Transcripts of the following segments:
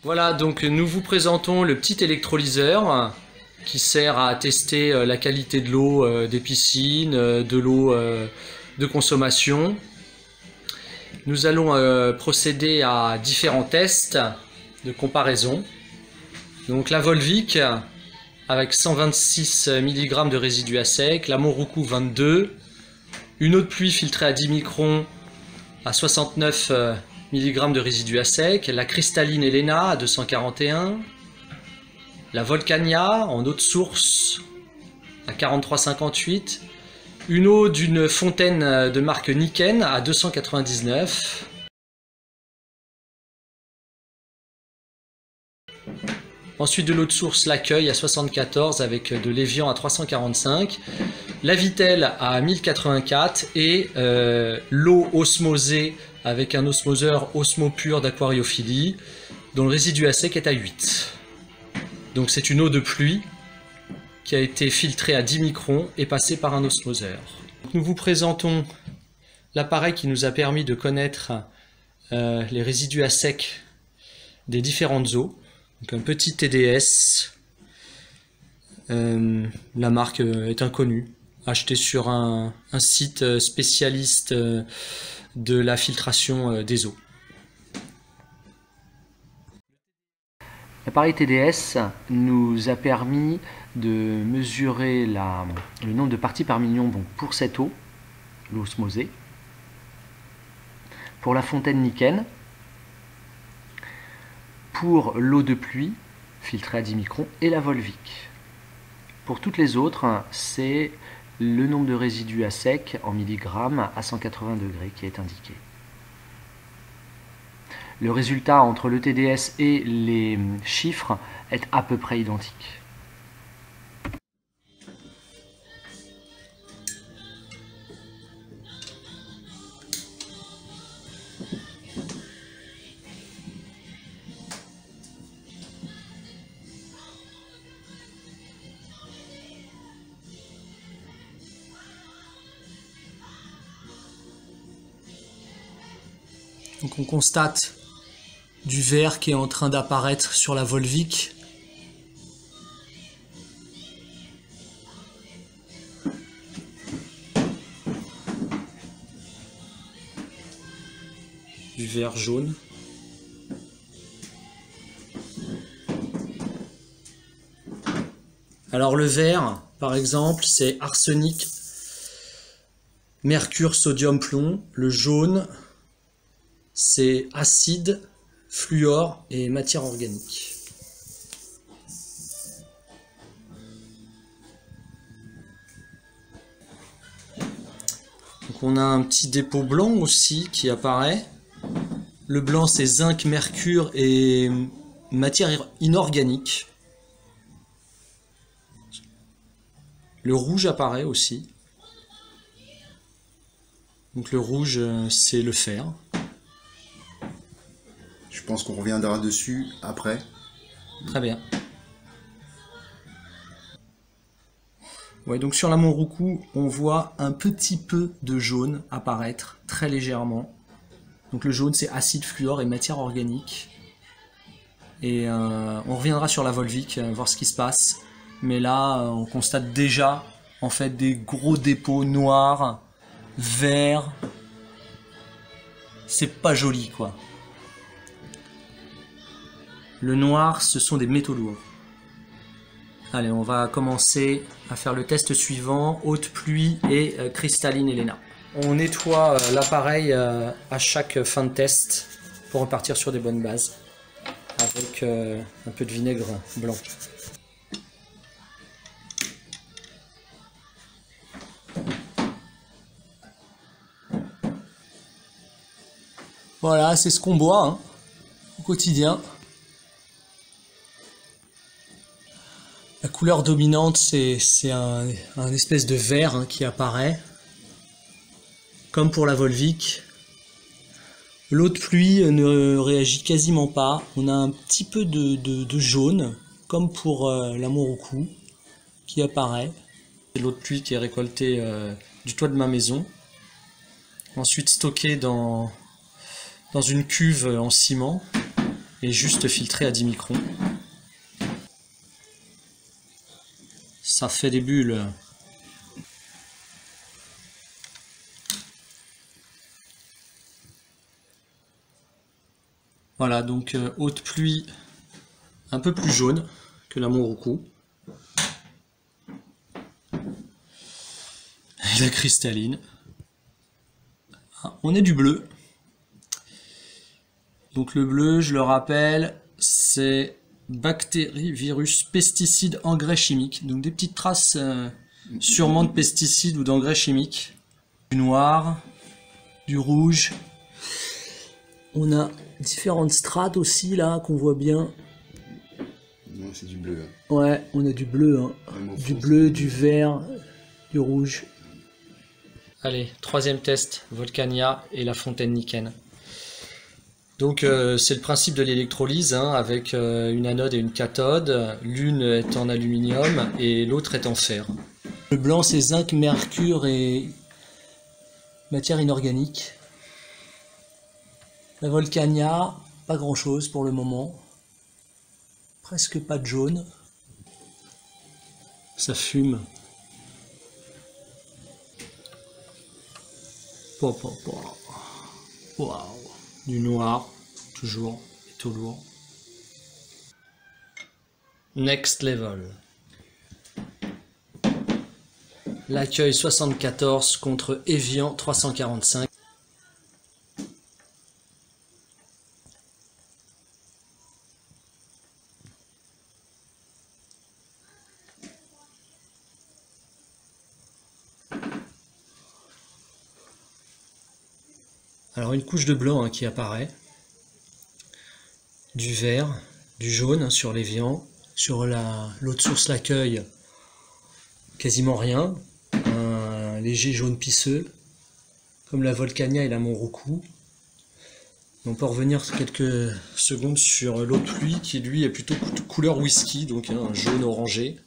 Voilà, donc nous vous présentons le petit électrolyseur qui sert à tester la qualité de l'eau des piscines, de l'eau de consommation. Nous allons procéder à différents tests de comparaison. Donc la Volvic avec 126 mg de résidus à sec, la Monroucou 22, une eau de pluie filtrée à 10 microns à 69 mg de résidus à sec, la cristalline Elena à 241, la Volcania en eau de source à 43,58, une eau d'une fontaine de marque Niken à 299, ensuite de l'eau de source L'Accueil à 74 avec de l'Evian à 345, la Vittel à 1084 et l'eau osmosée avec un osmoseur Osmo Pur d'aquariophilie dont le résidu à sec est à 8. Donc c'est une eau de pluie qui a été filtrée à 10 microns et passée par un osmoseur. Nous vous présentons l'appareil qui nous a permis de connaître les résidus à sec des différentes eaux. Donc un petit TDS, la marque est inconnue, acheté sur un site spécialiste de la filtration des eaux. L'appareil TDS nous a permis de mesurer le nombre de parties par million donc pour cette eau, l'eau osmosée, pour la fontaine Niken, pour l'eau de pluie filtrée à 10 microns et la Volvic. Pour toutes les autres, c'est le nombre de résidus à sec en milligrammes à 180 degrés qui est indiqué. Le résultat entre le TDS et les chiffres est à peu près identique. Donc on constate du vert qui est en train d'apparaître sur la Volvic. Du vert jaune. Alors le vert, par exemple, c'est arsenic, mercure, sodium, plomb. Le jaune, c'est acide, fluor et matière organique. Donc on a un petit dépôt blanc aussi qui apparaît. Le blanc c'est zinc, mercure et matière inorganique. Le rouge apparaît aussi. Donc le rouge c'est le fer. Je pense qu'on reviendra dessus après. Très bien. Ouais, donc sur la Monroucou, on voit un petit peu de jaune apparaître, très légèrement. Donc le jaune, c'est acide, fluor et matière organique. Et on reviendra sur la Volvic, voir ce qui se passe. Mais là, on constate déjà en fait des gros dépôts noirs, verts. C'est pas joli, quoi. Le noir, ce sont des métaux lourds. Allez, on va commencer à faire le test suivant, haute pluie et cristalline Elena. On nettoie l'appareil à chaque fin de test pour repartir sur des bonnes bases avec un peu de vinaigre blanc. Voilà, c'est ce qu'on boit au quotidien. La couleur dominante, c'est un espèce de vert qui apparaît, comme pour la Volvic. L'eau de pluie ne réagit quasiment pas. On a un petit peu de jaune, comme pour la Monroucou, qui apparaît. C'est l'eau de pluie qui est récoltée du toit de ma maison. Ensuite stockée dans une cuve en ciment. est juste filtré à 10 microns. Ça fait des bulles. Voilà, donc haute pluie un peu plus jaune que la Monroku. Et la cristalline. Ah, on est du bleu. Donc le bleu, je le rappelle, c'est bactéries, virus, pesticides, engrais chimiques. Donc des petites traces sûrement de pesticides ou d'engrais chimiques. Du noir, du rouge. On a différentes strates aussi là qu'on voit bien. Non, c'est du bleu. Ouais, on a du bleu, hein. Du bleu, du vert, du rouge. Allez, troisième test, Volcania et la fontaine Niken. Donc c'est le principe de l'électrolyse, hein, avec une anode et une cathode. L'une est en aluminium et l'autre est en fer. Le blanc c'est zinc, mercure et matière inorganique. La Volcania, pas grand chose pour le moment. Presque pas de jaune. Ça fume. Waouh. Du noir, toujours, métaux lourd. Next level. L'accueil 74 contre Evian 345. Alors une couche de blanc, hein, qui apparaît, du vert, du jaune, hein, sur l'Evian, sur l'autre source l'accueil, quasiment rien, un léger jaune pisseux, comme la Volcania et la Monroku. On peut revenir quelques secondes sur l'autre pluie qui lui est plutôt couleur whisky, donc un jaune orangé.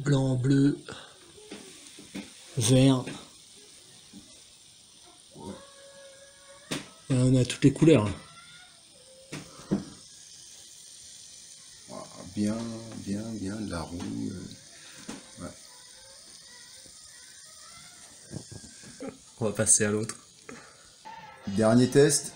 Blanc, bleu, vert. On a toutes les couleurs. Bien, de la rouille. Ouais. On va passer à l'autre. Dernier test.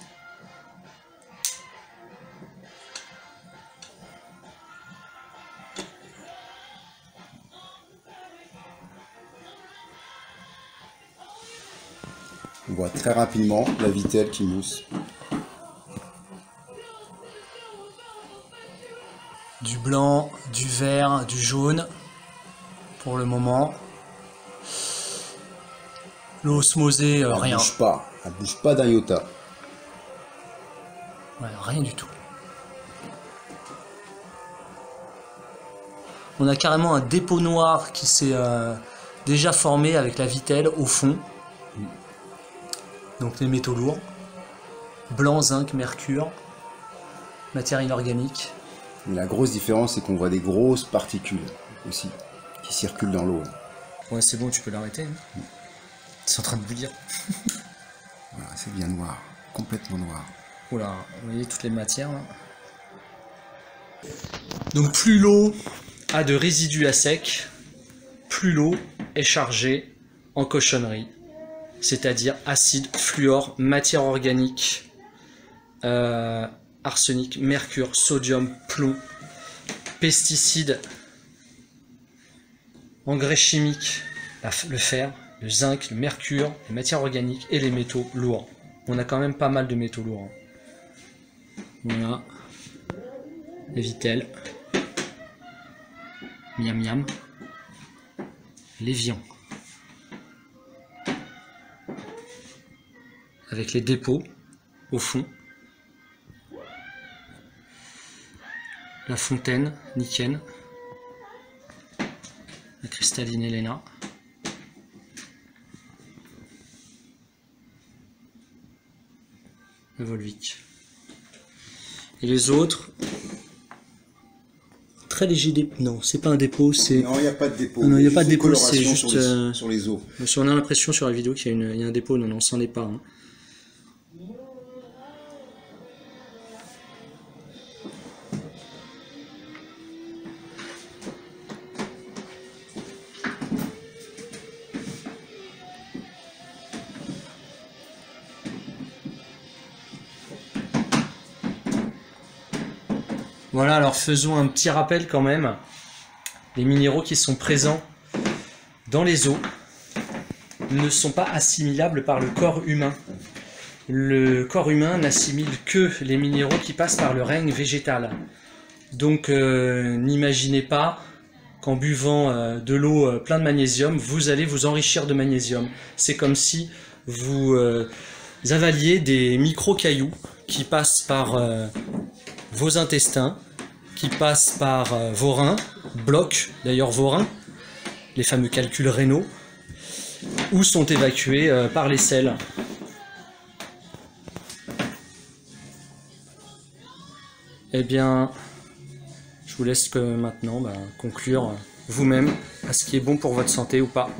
On voit très rapidement la vitelle qui mousse. Du blanc, du vert, du jaune pour le moment. L'osmosée, rien. Elle bouge pas d'un iota. Ouais, rien du tout. On a carrément un dépôt noir qui s'est déjà formé avec la vitelle au fond. Donc les métaux lourds. Blanc, zinc, mercure. Matière inorganique. La grosse différence, c'est qu'on voit des grosses particules aussi qui circulent dans l'eau. Ouais, c'est bon, tu peux l'arrêter. Hein. C'est en train de bouillir. Voilà, c'est bien noir, complètement noir. Oula, vous voyez toutes les matières là. Donc plus l'eau a de résidus à sec, plus l'eau est chargée en cochonnerie. C'est-à-dire acide, fluor, matière organique, arsenic, mercure, sodium, plomb, pesticides, engrais chimiques, le fer, le zinc, le mercure, les matières organiques et les métaux lourds. On a quand même pas mal de métaux lourds. Voilà. Les vitelles. Miam miam. L'Evian. Avec les dépôts au fond. La fontaine Niken. La cristalline Elena. Le Volvic. Et les autres, très léger dépôt. Non, c'est pas un dépôt, c'est... Non, il n'y a pas de dépôt. Non, il n'y a pas de une dépôt, c'est coloration juste... sur les os. Si on a l'impression sur la vidéo qu'il y a un dépôt, non, c'en est pas. Hein. Voilà, alors faisons un petit rappel quand même. Les minéraux qui sont présents dans les os ne sont pas assimilables par le corps humain. Le corps humain n'assimile que les minéraux qui passent par le règne végétal. Donc n'imaginez pas qu'en buvant de l'eau plein de magnésium, vous allez vous enrichir de magnésium. C'est comme si vous avaliez des micro-cailloux qui passent par vos intestins, qui passent par vos reins, bloquent d'ailleurs vos reins, les fameux calculs rénaux, ou sont évacués par les selles. Eh bien, je vous laisse maintenant conclure vous-même à ce qui est bon pour votre santé ou pas.